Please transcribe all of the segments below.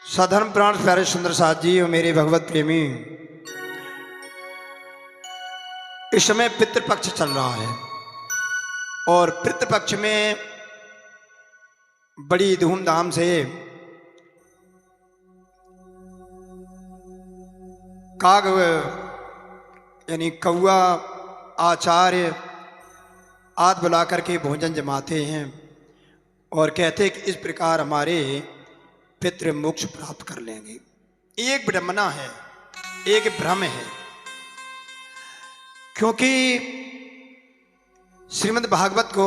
साधर्म प्राण प्यारे सुंदर साथ जी और मेरे भगवत प्रेमी, इस समय पितृपक्ष चल रहा है और पितृपक्ष में बड़ी धूमधाम से काग यानी कौआ आचार्य आदि बुला करके भोजन जमाते हैं और कहते हैं कि इस प्रकार हमारे पितृ मोक्ष प्राप्त कर लेंगे। एक विडंबना है, एक भ्रम है, क्योंकि श्रीमद् भागवत को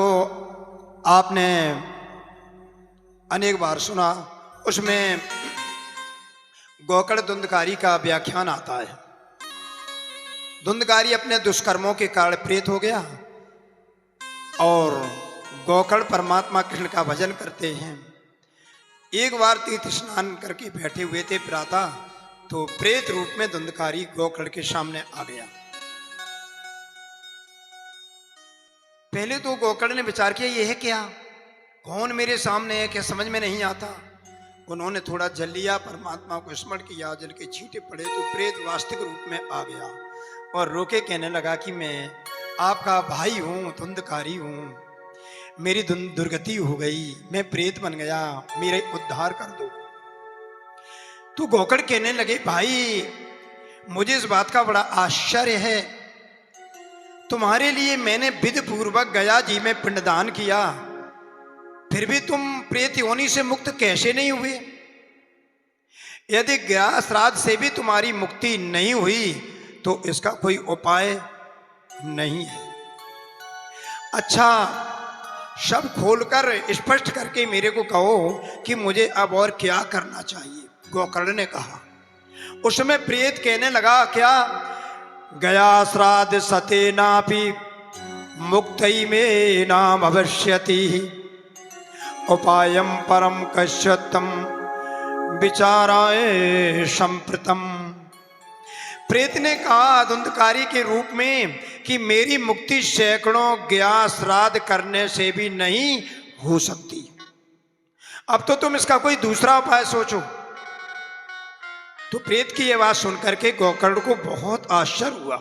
आपने अनेक बार सुना। उसमें गोकर्ण धुंधकारी का व्याख्यान आता है। धुंधकारी अपने दुष्कर्मों के कारण प्रेत हो गया और गोकर्ण परमात्मा कृष्ण का भजन करते हैं। एक बार तीर्थ स्नान करके बैठे हुए थे प्रातः, तो प्रेत रूप में धुंधकारी गोकर्ण के सामने आ गया। पहले तो गोकर्ण ने विचार किया ये है क्या, कौन मेरे सामने है, क्या समझ में नहीं आता। उन्होंने थोड़ा जल लिया, परमात्मा को स्मरण किया, जल के छींटे पड़े तो प्रेत वास्तविक रूप में आ गया और रोके कहने लगा कि मैं आपका भाई हूं, धुंधकारी हूं, मेरी दुर्गति हो गई, मैं प्रेत बन गया, मेरा उद्धार कर दो। तो गोकर्ण कहने लगे भाई मुझे इस बात का बड़ा आश्चर्य है, तुम्हारे लिए मैंने विधि पूर्वक गया जी में पिंडदान किया, फिर भी तुम प्रेत योनि से मुक्त कैसे नहीं हुए। यदि गया श्राद्ध से भी तुम्हारी मुक्ति नहीं हुई तो इसका कोई उपाय नहीं है। अच्छा सब खोलकर स्पष्ट करके मेरे को कहो कि मुझे अब और क्या करना चाहिए। गोकर्ण ने कहा। उस समय प्रेत कहने लगा क्या, गया श्राद्ध सते नापि मुक्तई में नाम अवश्यति उपायम परम कश्यतम विचाराय संप्रतम। प्रेत ने कहा धुंधकारी के रूप में कि मेरी मुक्ति सैकड़ों गया श्राद्ध करने से भी नहीं हो सकती, अब तो तुम इसका कोई दूसरा उपाय सोचो। तो प्रेत की यह बात सुनकर के गोकर्ण को बहुत आश्चर्य हुआ।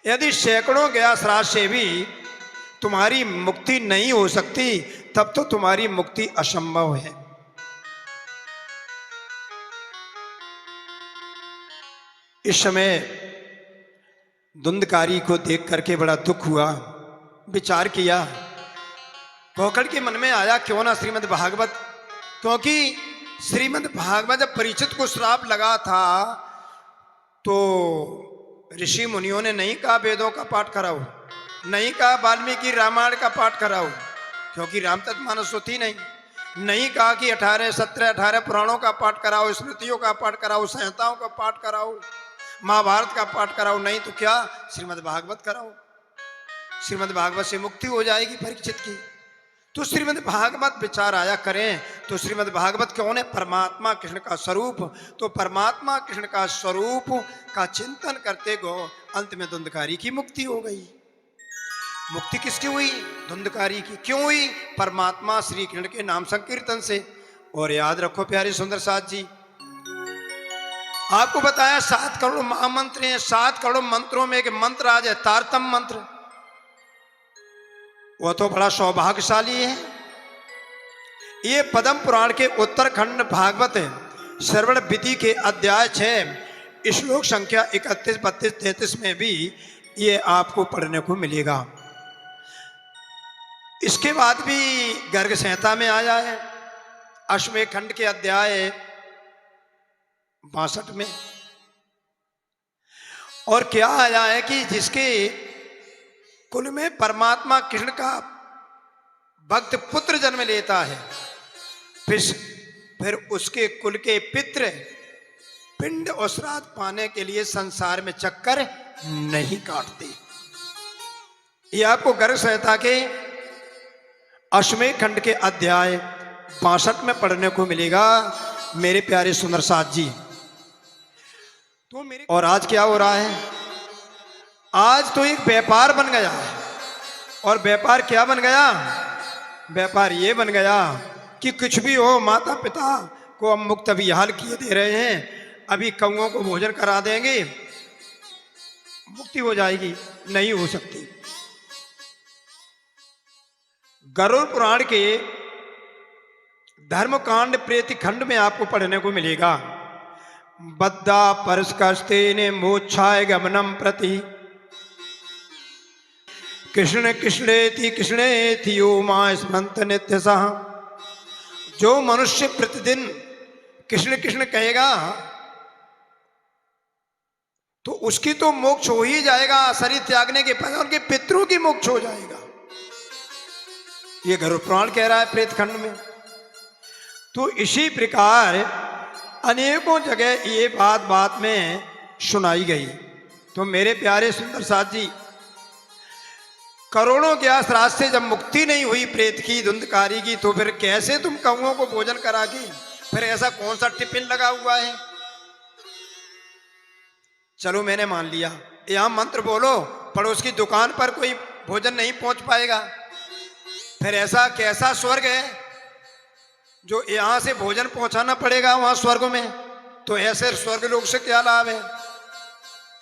यदि सैकड़ों गया श्राद्ध से भी तुम्हारी मुक्ति नहीं हो सकती तब तो तुम्हारी मुक्ति असंभव है। इस समय धुंधकारी को देख करके बड़ा दुख हुआ। विचार किया, गोकर्ण के मन में आया क्यों ना श्रीमद् भागवत, क्योंकि श्रीमद् भागवत जब परीक्षित को श्राप लगा था तो ऋषि मुनियों ने नहीं कहा वेदों का पाठ कराओ, नहीं कहा वाल्मीकि रामायण का पाठ कराओ, क्योंकि रामचरितमानस तो थी नहीं कहा कि 18 पुराणों का पाठ कराओ, स्मृतियों का पाठ कराओ, संहिताओं का पाठ कराओ, महाभारत का पाठ कराओ, नहीं तो क्या श्रीमद् भागवत कराओ, श्रीमद् भागवत से मुक्ति हो जाएगी परीक्षित की। तो श्रीमद् भागवत विचार आया करें तो श्रीमद् भागवत कौन है, परमात्मा कृष्ण का स्वरूप। तो परमात्मा कृष्ण का स्वरूप का चिंतन करते गो अंत में धुंधकारी की मुक्ति हो गई। मुक्ति किसकी हुई, धुंधकारी की। क्यों हुई, परमात्मा श्री कृष्ण के नाम संकीर्तन से। और याद रखो प्यारे सुंदर साथ जी, आपको बताया 7 करोड़ महामंत्र हैं, 7 करोड़ मंत्रों में एक मंत्र आज है तारतम मंत्र, वो तो बड़ा सौभाग्यशाली है। ये पद्म पुराण के उत्तरखंड भागवत श्रवण विधि के अध्याय 6 श्लोक संख्या 31, 32, 33 में भी ये आपको पढ़ने को मिलेगा। इसके बाद भी गर्ग संहिता में आया है 8वें खंड के अध्याय 62 में। और क्या आया है कि जिसके कुल में परमात्मा कृष्ण का भक्त पुत्र जन्म लेता है, फिर उसके कुल के पितृ पिंड और श्राद्ध पाने के लिए संसार में चक्कर नहीं काटते। यह आपको गर्ग संहिता के 8वें खंड के अध्याय 62 में पढ़ने को मिलेगा मेरे प्यारे सुंदर साथ जी। तो और आज क्या हो रहा है, आज तो एक व्यापार बन गया है। और व्यापार क्या बन गया, व्यापार ये बन गया कि कुछ भी हो, माता पिता को हम मुक्त अभी हाल किए दे रहे हैं, अभी कौओं को भोजन करा देंगे, मुक्ति हो जाएगी। नहीं हो सकती। गरुड़ पुराण के धर्मकांड प्रेति खंड में आपको पढ़ने को मिलेगा। बद्धा परस्कस्ते ने मोक्षाय गमनम प्रति कृष्ण कृष्णेति कृष्णेति यो मां स्मरन्त नित्य सह। जो मनुष्य प्रतिदिन कृष्ण कृष्ण कहेगा तो उसकी तो मोक्ष हो ही जाएगा, शरीर त्यागने के बाद उनके पितरों की मोक्ष हो जाएगा। ये गरुड़ पुराण कह रहा है प्रेत खंड में। तो इसी प्रकार अनेकों जगह ये बात बात में सुनाई गई। तो मेरे प्यारे सुंदर साथ जी, करोड़ों ज्ञास रात से जब मुक्ति नहीं हुई प्रेत की, धुंधकारी की, तो फिर कैसे तुम कौओं को भोजन करा के, फिर ऐसा कौन सा टिफिन लगा हुआ है? चलो मैंने मान लिया, यहां मंत्र बोलो, पड़ोस की दुकान पर कोई भोजन नहीं पहुंच पाएगा। फिर ऐसा कैसा स्वर्ग है जो यहां से भोजन पहुंचाना पड़ेगा वहां स्वर्ग में? तो ऐसे स्वर्ग लोग से क्या लाभ है?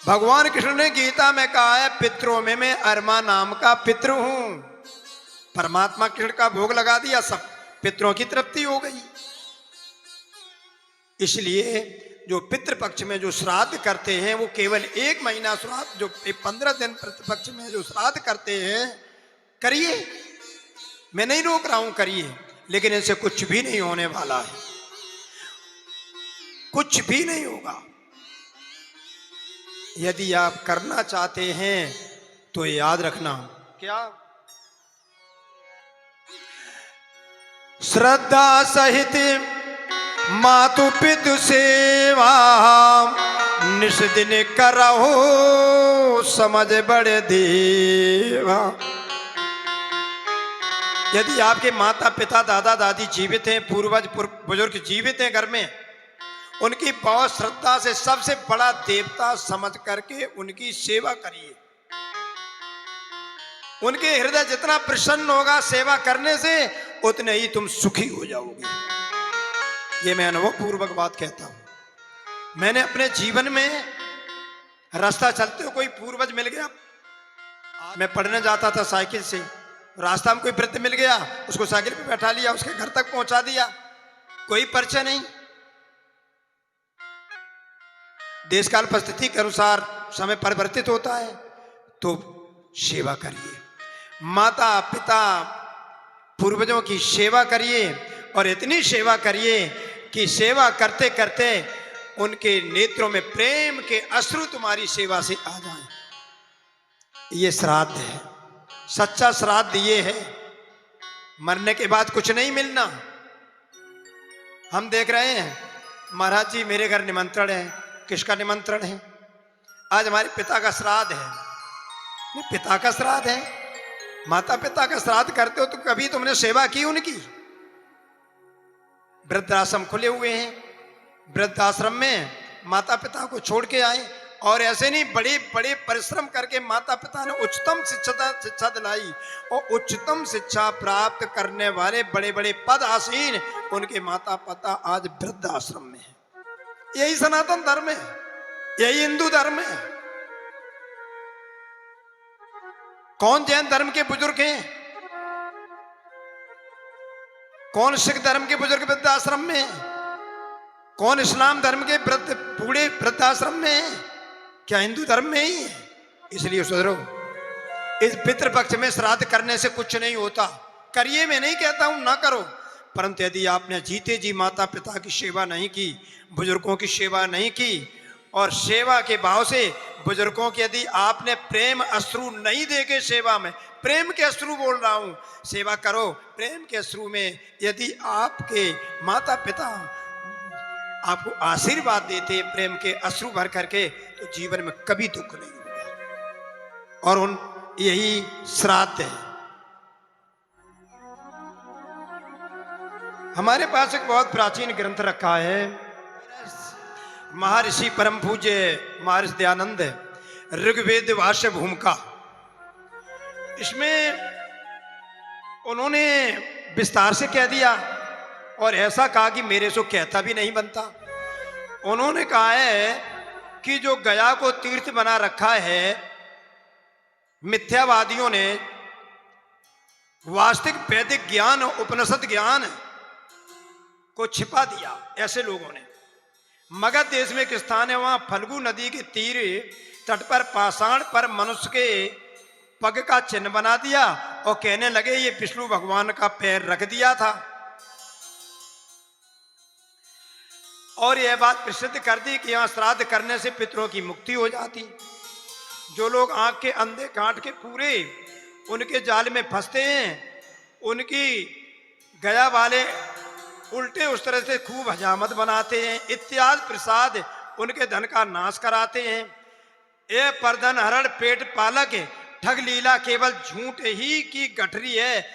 भगवान कृष्ण ने गीता में कहा है, पितरों में मैं अरमा नाम का पितृ हूं। परमात्मा कृष्ण का भोग लगा दिया, सब पितरों की तृप्ति हो गई। इसलिए जो पितृपक्ष में जो श्राद्ध करते हैं वो केवल 1 महीना श्राद्ध, जो 15 दिन पितृपक्ष में जो श्राद्ध करते हैं करिए, मैं नहीं रोक रहा हूं, करिए, लेकिन इनसे कुछ भी नहीं होने वाला है, कुछ भी नहीं होगा। यदि आप करना चाहते हैं तो याद रखना क्या, श्रद्धा सहित मातु पितु सेवा निष्दिन करहो समझ बड़े देवा। यदि आपके माता पिता दादा दादी जीवित हैं, पूर्वज बुजुर्ग जीवित हैं घर में, उनकी बहुत श्रद्धा से सबसे बड़ा देवता समझ करके उनकी सेवा करिए। उनके हृदय जितना प्रसन्न होगा सेवा करने से, उतने ही तुम सुखी हो जाओगे। ये मैं अनुभव पूर्वक बात कहता हूं। मैंने अपने जीवन में रास्ता चलते हुए कोई पूर्वज मिल गया, मैं पढ़ने जाता था साइकिल से, रास्ता में कोई वृद्ध मिल गया, उसको साइकिल पे बैठा लिया, उसके घर तक पहुंचा दिया, कोई परिचय नहीं। देश काल परिस्थिति के अनुसार समय परिवर्तित होता है, तो सेवा करिए, माता पिता पूर्वजों की सेवा करिए, और इतनी सेवा करिए कि सेवा करते करते उनके नेत्रों में प्रेम के अश्रु तुम्हारी सेवा से आ जाएं। ये श्राद्ध है, सच्चा श्राद्ध ये है। मरने के बाद कुछ नहीं मिलना। हम देख रहे हैं, महाराज जी मेरे घर निमंत्रण है, किसका निमंत्रण है? आज हमारे पिता का श्राद्ध है। ये पिता का श्राद्ध है, माता पिता का श्राद्ध करते हो तो कभी तुमने सेवा की उनकी? वृद्धाश्रम खुले हुए हैं, वृद्धाश्रम में माता पिता को छोड़ के आए, और ऐसे नहीं, बड़े बड़े परिश्रम करके माता पिता ने उच्चतम शिक्षा दिलाई, और उच्चतम शिक्षा प्राप्त करने वाले बड़े बड़े पद आसीन उनके माता पिता आज वृद्धाश्रम में है। यही सनातन धर्म है, यही हिंदू धर्म है। कौन जैन धर्म के बुजुर्ग हैं? कौन सिख धर्म के बुजुर्ग वृद्धाश्रम में? कौन इस्लाम धर्म के वृद्ध बूढ़े वृद्धाश्रम में हैं? क्या हिंदू धर्म में ही है? इसलिए सुधरो। इस पितृपक्ष में श्राद्ध करने से कुछ नहीं होता। करिए, मैं नहीं कहता हूं ना करो, परंतु यदि आपने जीते जी माता पिता की सेवा नहीं की, बुजुर्गों की सेवा नहीं की, और सेवा के भाव से बुजुर्गों की यदि आपने प्रेम अश्रु नहीं देके, सेवा में प्रेम के अश्रु बोल रहा हूं, सेवा करो प्रेम के अश्रु में, यदि आपके माता पिता आपको आशीर्वाद देते प्रेम के अश्रु भर करके, तो जीवन में कभी दुख नहीं होगा। और उन यही श्राद्ध है। हमारे पास एक बहुत प्राचीन ग्रंथ रखा है, महर्षि परम पूज्य महर्षि दयानंद ऋग्वेद भाष्य भूमिका। इसमें उन्होंने विस्तार से कह दिया, और ऐसा कहा कि मेरे से कहता भी नहीं बनता। उन्होंने कहा है कि जो गया को तीर्थ बना रखा है, मिथ्यावादियों ने वास्तविक वैदिक ज्ञान, उपनिषद ज्ञान को छिपा दिया ऐसे लोगों ने। मगध देश में एक स्थान है, वहां फल्गु नदी के तीर तट पर पाषाण पर मनुष्य के पग का चिन्ह बना दिया और कहने लगे ये विष्णु भगवान का पैर रख दिया था। और यह बात प्रसिद्ध कर दी कि यहां श्राद्ध करने से पितरों की मुक्ति हो जाती। जो लोग आंख के अंधे काट के पूरे उनके जाल में फंसते हैं, उनकी गया वाले उल्टे उस तरह से खूब हजामत बनाते हैं, इत्यादि प्रसाद उनके धन का नाश कराते हैं। ये परधन हरण पेट पालक ठग लीला केवल झूठ ही की गठरी है,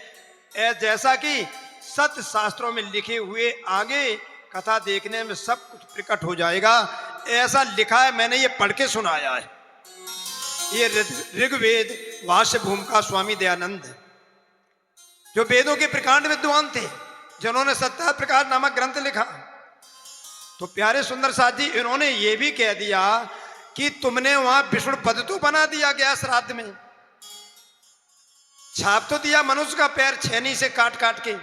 जैसा कि सत्य शास्त्रों में लिखे हुए आगे कथा देखने में सब कुछ प्रकट हो जाएगा। ऐसा लिखा है, मैंने ये पढ़ के सुनाया है। ये ऋग्वेद भाष्य भूमिका स्वामी दयानंद, जो वेदों के प्रकांड विद्वान थे, जिन्होंने 70 प्रकार नामक ग्रंथ लिखा। तो प्यारे सुंदर साथ जी, इन्होंने ये भी कह दिया कि तुमने वहां विष्णु पद तो बना दिया गया श्राद्ध में, छाप तो दिया मनुष्य का पैर छेनी से काट काट के,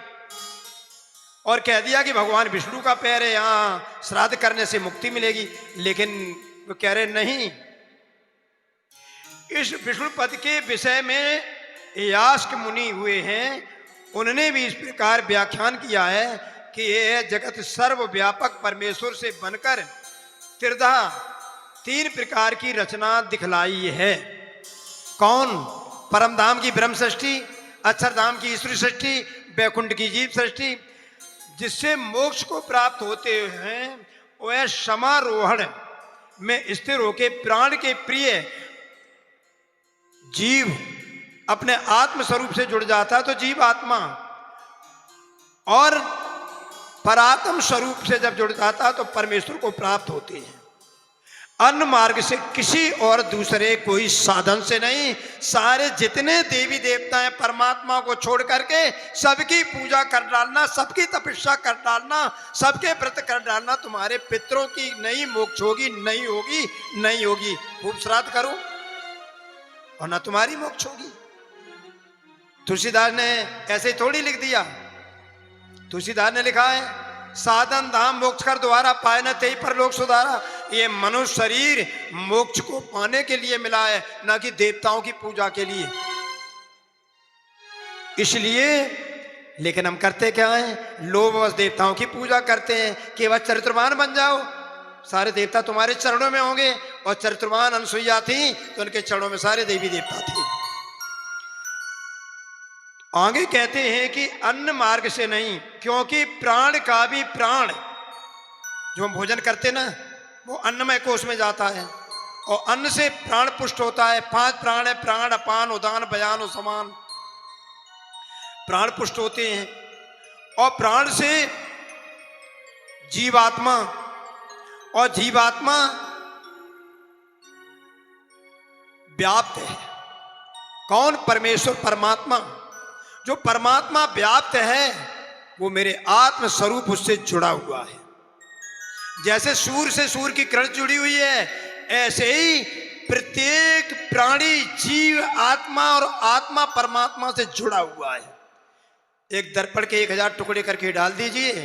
और कह दिया कि भगवान विष्णु का पैर है, यहां श्राद्ध करने से मुक्ति मिलेगी। लेकिन वो कह रहे नहीं, इस विष्णु पद के विषय में यास्क मुनि हुए हैं, उन्होंने भी इस प्रकार व्याख्यान किया है कि यह जगत सर्वव्यापक परमेश्वर से बनकर त्रिधा 3 प्रकार की रचना दिखलाई है। कौन? परम धाम की ब्रह्म सृष्टि, अक्षरधाम की ईश्वरी सृष्टि, वैकुंठ की जीव सृष्टि। जिससे मोक्ष को प्राप्त होते हैं वह समारोहण में स्थिर होके प्राण के प्रिय जीव अपने आत्म स्वरूप से जुड़ जाता है, तो जीव आत्मा, और परात्म स्वरूप से जब जुड़ जाता है तो परमेश्वर को प्राप्त होते हैं। अन्य मार्ग से किसी और दूसरे कोई साधन से नहीं। सारे जितने देवी देवता हैं परमात्मा को छोड़ करके सबकी पूजा कर डालना, सबकी तपस्या कर डालना, सबके व्रत कर डालना, तुम्हारे पितरों की नहीं मोक्ष होगी, नहीं होगी, नहीं होगी। खूब श्राद्ध करो और ना तुम्हारी मोक्ष होगी। तुलसीदास ने ऐसे ही थोड़ी लिख दिया। तुलसीदास ने लिखा है, साधन धाम मोक्ष कर द्वारा पाए न ते परलोक सुधारा। ये मनुष्य शरीर मोक्ष को पाने के लिए मिला है, ना कि देवताओं की पूजा के लिए। इसलिए लेकिन हम करते क्या हैं? लोभवश देवताओं की पूजा करते हैं कि वह चरित्रवान बन जाओ, सारे देवता तुम्हारे चरणों में होंगे। और चरित्रवान अनसुईया थी तो उनके चरणों में सारे देवी देवता थे। आगे कहते हैं कि अन्न मार्ग से नहीं, क्योंकि प्राण का भी प्राण जो हम भोजन करते ना, वो अन्नमय कोश में जाता है और अन्न से प्राण पुष्ट होता है। 5 प्राण है, प्राण अपान उदान बयान और समान, प्राण पुष्ट होते हैं। और प्राण से जीवात्मा, और जीवात्मा व्याप्त है। कौन? परमेश्वर परमात्मा। जो परमात्मा व्याप्त है वो मेरे आत्म स्वरूप उससे जुड़ा हुआ है। जैसे सूर्य से सूर्य की किरण जुड़ी हुई है, ऐसे ही प्रत्येक प्राणी जीव आत्मा और आत्मा परमात्मा से जुड़ा हुआ है। एक दर्पण के 1000 टुकड़े करके डाल दीजिए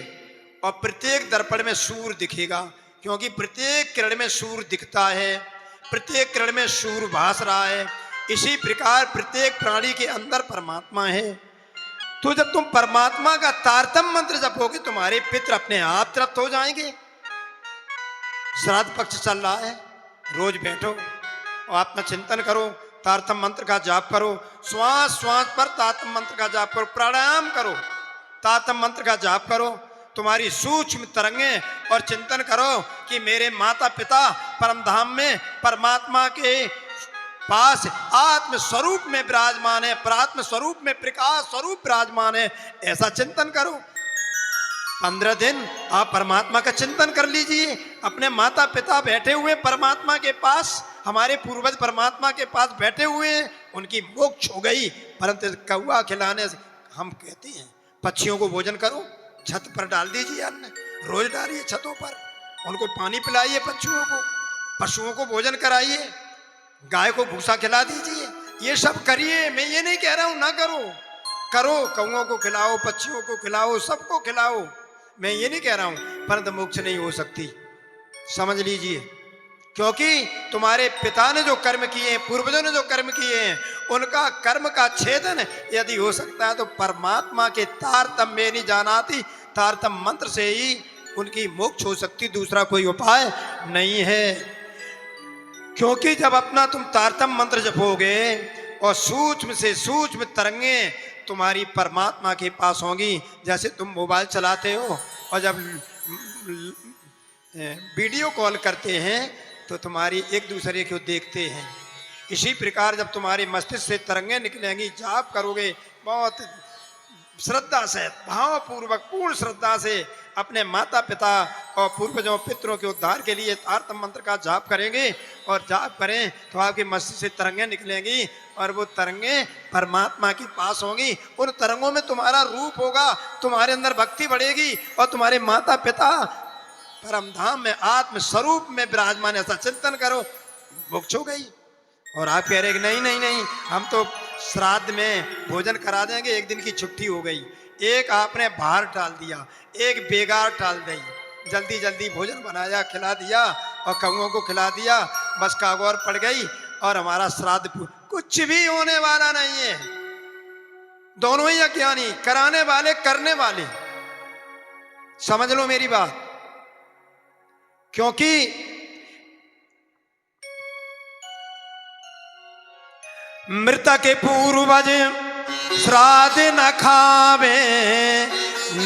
और प्रत्येक दर्पण में सूर्य दिखेगा, क्योंकि प्रत्येक किरण में सूर्य दिखता है, प्रत्येक किरण में सूर्य भास रहा है। इसी प्रकार प्रत्येक प्राणी के अंदर परमात्मा है। तो जब तुम परमात्मा का तारतम्य मंत्र जपोगे, तुम्हारे पितृ अपने आप तृप्त हो जाएंगे। श्राद्ध पक्ष चल रहा है, रोज बैठो और आत्मा चिंतन करो, तारतम्य मंत्र का जाप करो, श्वास श्वास पर तारतम्य मंत्र का जाप करो, प्राणायाम करो, तारतम्य मंत्र का जाप करो। तुम्हारी सूक्ष्म तरंगें और चिंतन करो कि मेरे माता पिता परम धाम में परमात्मा के पास आत्म स्वरूप में विराजमान है, परात्म स्वरूप में प्रकाश स्वरूप विराजमान है। ऐसा चिंतन करो। 15 दिन आप परमात्मा का चिंतन कर लीजिए। अपने माता पिता बैठे हुए परमात्मा के पास, हमारे पूर्वज परमात्मा के पास बैठे हुए हैं, उनकी मोक्ष हो गई। परंतु कौवा खिलाने से हम कहते हैं पक्षियों को भोजन करो, छत पर डाल दीजिए अन्न, रोज डालिए छतों पर, उनको पानी पिलाइए, पक्षियों को, पशुओं को भोजन कराइए, गाय को भूसा खिला दीजिए, ये सब करिए। मैं ये नहीं कह रहा हूं ना करो, करो, कौओं को खिलाओ, पक्षियों को खिलाओ, सबको खिलाओ, मैं ये नहीं कह रहा हूं, परंतु मोक्ष नहीं हो सकती, समझ लीजिए। क्योंकि तुम्हारे पिता ने जो कर्म किए हैं, पूर्वजों ने जो कर्म किए हैं, उनका कर्म का छेदन यदि हो सकता है तो परमात्मा के तारतम्य नहीं जानाती, तारतम्य मंत्र से ही उनकी मोक्ष हो सकती, दूसरा कोई उपाय नहीं है। क्योंकि जब अपना तुम तारतम्य मंत्र जपोगे और सूक्ष्म से सूक्ष्म तरंगे तुम्हारी परमात्मा के पास होंगी। जैसे तुम मोबाइल चलाते हो और जब वीडियो कॉल करते हैं तो तुम्हारी एक दूसरे को देखते हैं, इसी प्रकार जब तुम्हारे मस्तिष्क से तरंगे निकलेंगी, जाप करोगे बहुत श्रद्धा से, भावपूर्वक पूर्ण श्रद्धा से अपने माता पिता और पूर्वजों पितरों के उद्धार के लिए तारतम्य मंत्र का जाप करेंगे और जाप करें तो आपके मस्तिष्क से तरंगे निकलेंगी और वो तरंगे परमात्मा के पास होंगी। उन तरंगों में तुम्हारा रूप होगा, तुम्हारे अंदर भक्ति बढ़ेगी और तुम्हारे माता पिता परम धाम में आत्म स्वरूप में विराजमान, ऐसा चिंतन करो, मोक्ष हो गई। और आप कह रहे कि नहीं नहीं नहीं, हम तो श्राद्ध में भोजन करा देंगे, एक दिन की छुट्टी हो गई, एक आपने बाहर टाल दिया, एक बेगार टाल दी, जल्दी जल्दी भोजन बनाया, खिला दिया और कौओं को खिला दिया, बस कागौर पड़ गई और हमारा श्राद्ध कुछ भी होने वाला नहीं है। दोनों ही अज्ञानी, कराने वाले करने वाले, समझ लो मेरी बात। क्योंकि मृतक के पूर्वज श्राद्ध न खावे,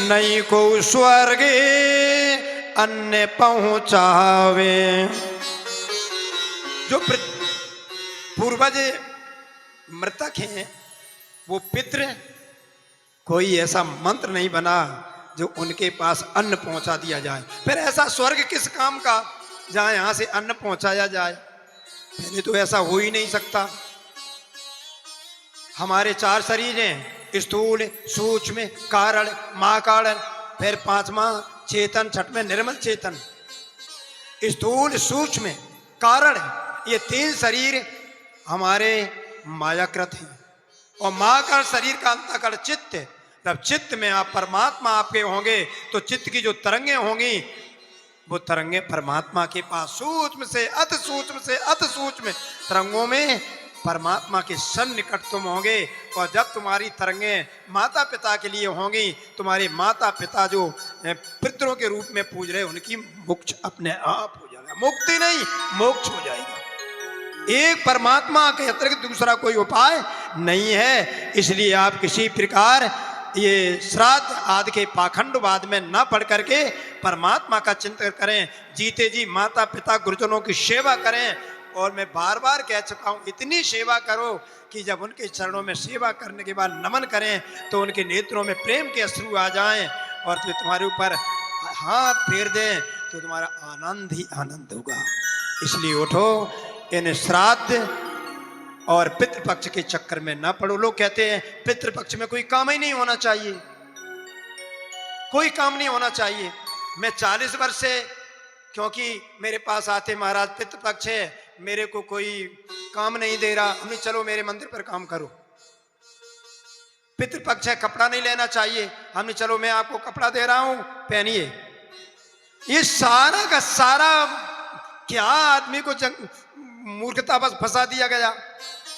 नहीं को स्वर्ग अन्न पहुंचावे। जो पूर्वज मृतक हैं वो पितृ, कोई ऐसा मंत्र नहीं बना जो उनके पास अन्न पहुंचा दिया जाए। फिर ऐसा स्वर्ग किस काम का जहां यहां से अन्न पहुंचाया जाए, पहले तो ऐसा हो ही नहीं सकता। हमारे 4 शरीर हैं, स्थूल, सूक्ष्म, कारण, महाकारण, फिर 5वां चेतन, 6वें निर्मल चेतन। स्थूल, सूक्ष्म, कारण, ये 3 शरीर हमारे मायाकृत हैं और महाकारण शरीर का अंतःकरण चित्त। जब चित्त में आप परमात्मा आपके होंगे तो चित्त की जो तरंगे होंगी वो तरंगे परमात्मा के पास, सूक्ष्म से अति सूक्ष्म से अति सूक्ष्म तरंगों में परमात्मा के सन्निकट तुम होंगे। और जब तुम्हारी तरंगे माता पिता के लिए होंगी, तुम्हारे माता पिता जो पितरों के रूप में पूज रहे, उनकी मोक्ष अपने आप हो जाएगा, मुक्ति नहीं मोक्ष हो जाएगा। एक परमात्मा के अतिरिक्त दूसरा कोई उपाय नहीं है। इसलिए आप किसी प्रकार ये श्राद्ध आदि के पाखंडवाद में न पढ़ करके परमात्मा का चिंतन करें, जीते जी माता पिता गुरुजनों की सेवा करें। और मैं बार बार कह चुका हूँ, इतनी सेवा करो कि जब उनके चरणों में सेवा करने के बाद नमन करें तो उनके नेत्रों में प्रेम के अश्रु आ जाएं और फिर तुम्हारे ऊपर हाथ फेर दें तो तुम्हारा आनंद ही आनंद होगा। इसलिए उठो, इन श्राद्ध और पितृपक्ष के चक्कर में ना पड़ो। लोग कहते हैं पितृपक्ष में कोई काम ही नहीं होना चाहिए, कोई काम नहीं होना चाहिए। मैं 40 वर्ष से, क्योंकि मेरे पास आते महाराज पितृपक्ष है, मेरे को कोई काम नहीं दे रहा, हमने चलो मेरे मंदिर पर काम करो। पितृपक्ष है, कपड़ा नहीं लेना चाहिए, हमने चलो मैं आपको कपड़ा दे रहा हूं पहनिए। ये सारा का सारा क्या आदमी को मूर्खता बस फंसा दिया गया।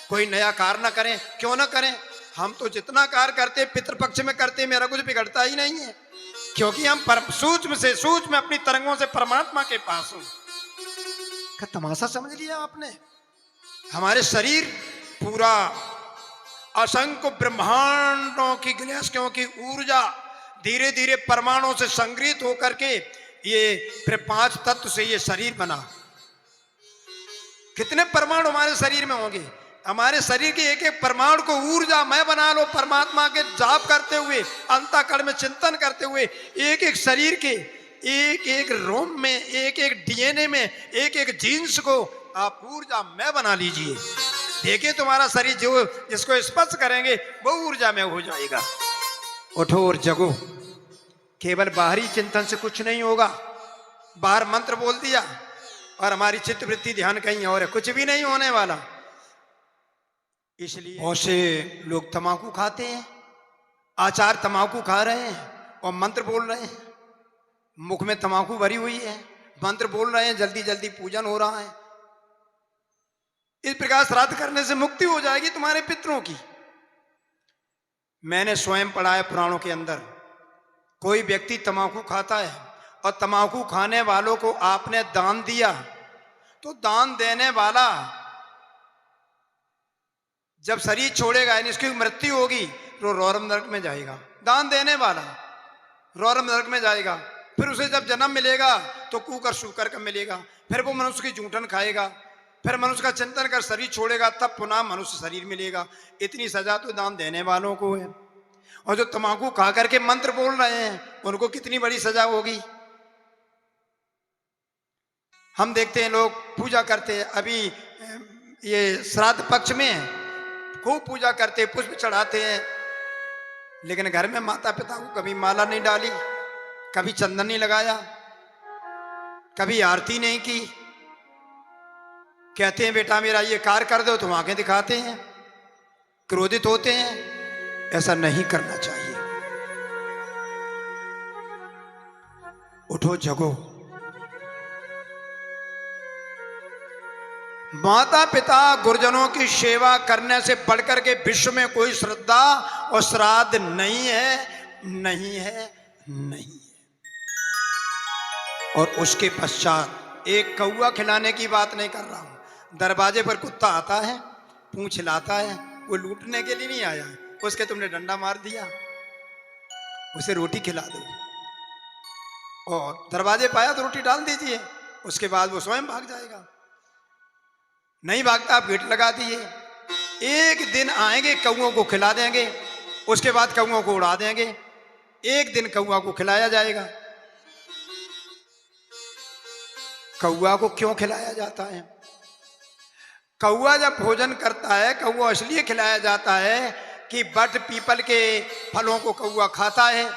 कोई नया कार्य ना करें, क्यों ना करें? हम तो जितना कार्य करते पितृपक्ष में करते, मेरा कुछ बिगड़ता ही नहीं है, क्योंकि हम सूक्ष्म से सूक्ष्म अपनी तरंगों से परमात्मा के पास हूं। क्या तमाशा समझ लिया आपने? हमारे शरीर पूरा असंख्य ब्रह्मांडों की गैलेक्सियों की ऊर्जा धीरे धीरे परमाणुओं से संग्रहित होकर के ये फिर 5 तत्व से ये शरीर बना। कितने परमाणु हमारे शरीर में होंगे? हमारे शरीर के एक एक परमाणु को ऊर्जा मैं बना लो, परमात्मा के जाप करते हुए, अंतःकरण में चिंतन करते हुए, एक एक शरीर के एक एक रोम में, एक एक डीएनए में, एक एक जीन्स को आप ऊर्जा में बना लीजिए। देखिए तुम्हारा शरीर जो जिसको स्पर्श करेंगे वो ऊर्जा में हो जाएगा। उठो और जगो, केवल बाहरी चिंतन से कुछ नहीं होगा। बाहर मंत्र बोल दिया और हमारी चित्त वृत्ति ध्यान कहीं और है, कुछ भी नहीं होने वाला। इसलिए बहुत से लोग तम्बाकू खाते हैं, आचार तम्बाकू खा रहे हैं और मंत्र बोल रहे हैं, मुख में तम्बाकू भरी हुई है, मंत्र बोल रहे हैं, जल्दी जल्दी पूजन हो रहा है। इस प्रकार श्राद्ध करने से मुक्ति हो जाएगी तुम्हारे पितरों की। मैंने स्वयं पढ़ा है पुराणों के अंदर, कोई व्यक्ति तम्बाकू खाता है और तम्बाकू खाने वालों को आपने दान दिया, तो दान देने वाला जब शरीर छोड़ेगा, यानी इसकी मृत्यु होगी, तो रौरव नरक में जाएगा। दान देने वाला रौरव नरक में जाएगा। फिर उसे जब जन्म मिलेगा तो कूकर सूकर का मिलेगा, फिर वो मनुष्य की जूठन खाएगा, फिर मनुष्य का चिंतन कर शरीर छोड़ेगा, तब पुनः मनुष्य शरीर मिलेगा। इतनी सजा तो दान देने वालों को है। और जो तम्बाकू खा करके मंत्र बोल रहे हैं उनको कितनी बड़ी सजा होगी। हम देखते हैं लोग पूजा करते हैं, अभी ये श्राद्ध पक्ष में खूब पूजा करते हैं, पुष्प चढ़ाते हैं, लेकिन घर में माता पिता को कभी माला नहीं डाली, कभी चंदन नहीं लगाया, कभी आरती नहीं की। कहते हैं बेटा मेरा ये कार्य कर दो, तो आंखें दिखाते हैं, क्रोधित होते हैं। ऐसा नहीं करना चाहिए। उठो जगो। माता पिता गुरुजनों की सेवा करने से बढ़कर के विश्व में कोई श्रद्धा और श्राद्ध नहीं है, नहीं है, नहीं है। और उसके पश्चात एक कौवा खिलाने की बात नहीं कर रहा हूं। दरवाजे पर कुत्ता आता है, पूंछ हिलाता है, वो लूटने के लिए नहीं आया, उसके तुमने डंडा मार दिया, उसे रोटी खिला दो, और दरवाजे पाया तो रोटी डाल दीजिए, उसके बाद वो स्वयं भाग जाएगा। नहीं भागता, आप गेट लगा दिए। एक दिन आएंगे, कौओं को खिला देंगे, उसके बाद कौओं को उड़ा देंगे। एक दिन कौआ को खिलाया जाएगा। कौआ को क्यों खिलाया जाता है? कौआ जब भोजन करता है, कौआ इसलिए खिलाया जाता है कि बट पीपल के फलों को कौआ खाता है,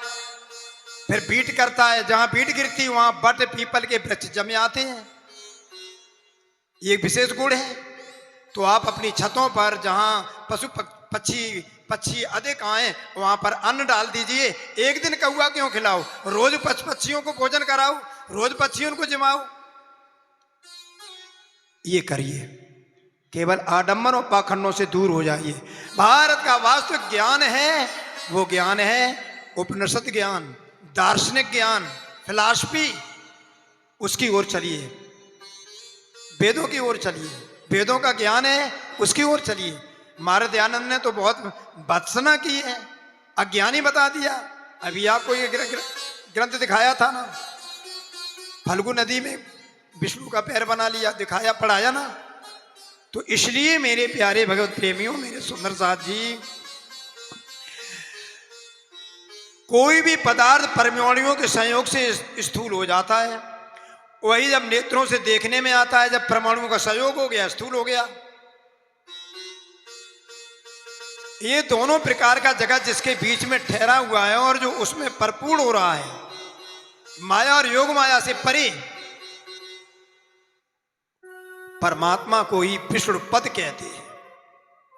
फिर बीट करता है, जहां बीट गिरती वहां बट पीपल के वृक्ष जमे आते हैं। ये एक विशेष गुण है। तो आप अपनी छतों पर जहां पशु पक्षी अधिक आए वहां पर अन्न डाल दीजिए। एक दिन कौआ क्यों खिलाओ? रोज पक्षियों को भोजन कराओ, रोज पक्षियों को जिमाओ। ये करिए, केवल आडंबर और पाखंडों से दूर हो जाइए। भारत का वास्तविक ज्ञान है, वो ज्ञान है उपनिषद ज्ञान, दार्शनिक ज्ञान, फिलॉसफी। उसकी ओर चलिए, वेदों की ओर चलिए। वेदों का ज्ञान है, उसकी ओर चलिए। महाराज दयानंद ने तो बहुत भत्सना की है, अज्ञानी बता दिया। अभी आपको ये ग्रंथ दिखाया था ना, फल्गु नदी में विष्णु का पैर बना लिया, दिखाया, पढ़ाया ना। तो इसलिए मेरे प्यारे भगवत प्रेमियों, मेरे सुंदर साथ जी, कोई भी पदार्थ परमाणुओं के संयोग से स्थूल हो जाता है। वही जब नेत्रों से देखने में आता है, जब परमाणुओं का संयोग हो गया, स्थूल हो गया। ये दोनों प्रकार का जगत जिसके बीच में ठहरा हुआ है और जो उसमें परिपूर्ण हो रहा है, माया और योग माया से परे, परमात्मा को ही विष्णु पद कहते हैं,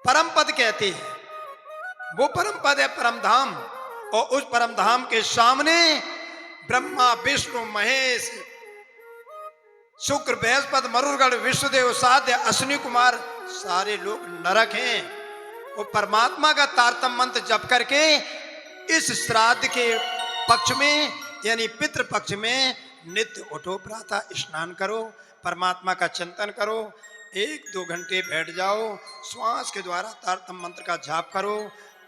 परम पद कहते हैं। वो परम पद है परम धाम। और उस परम धाम के सामने ब्रह्मा, विष्णु, महेश, शुक्र, बृहस्पति, मरुड़गढ़, विश्वदेव, साध्य, अश्विनी कुमार, सारे लोग नरक हैं। वो परमात्मा का तारतम मंत्र जप करके इस श्राद्ध के पक्ष में, यानी पितृ पक्ष में, नित्य उठो, प्रातः स्नान करो, परमात्मा का चिंतन करो, 1-2 घंटे बैठ जाओ, श्वास के द्वारा तारतम मंत्र का जाप करो।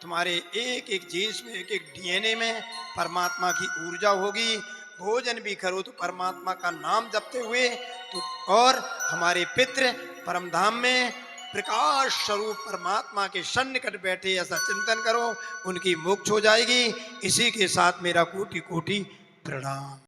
तुम्हारे एक एक जीन्स में, एक एक डीएनए में परमात्मा की ऊर्जा होगी। भोजन भी करो तो परमात्मा का नाम जपते हुए, तो और हमारे पितृ परमधाम में प्रकाश स्वरूप परमात्मा के सन्निकट बैठे ऐसा चिंतन करो, उनकी मोक्ष हो जाएगी। इसी के साथ मेरा कोटि कोटि प्रणाम।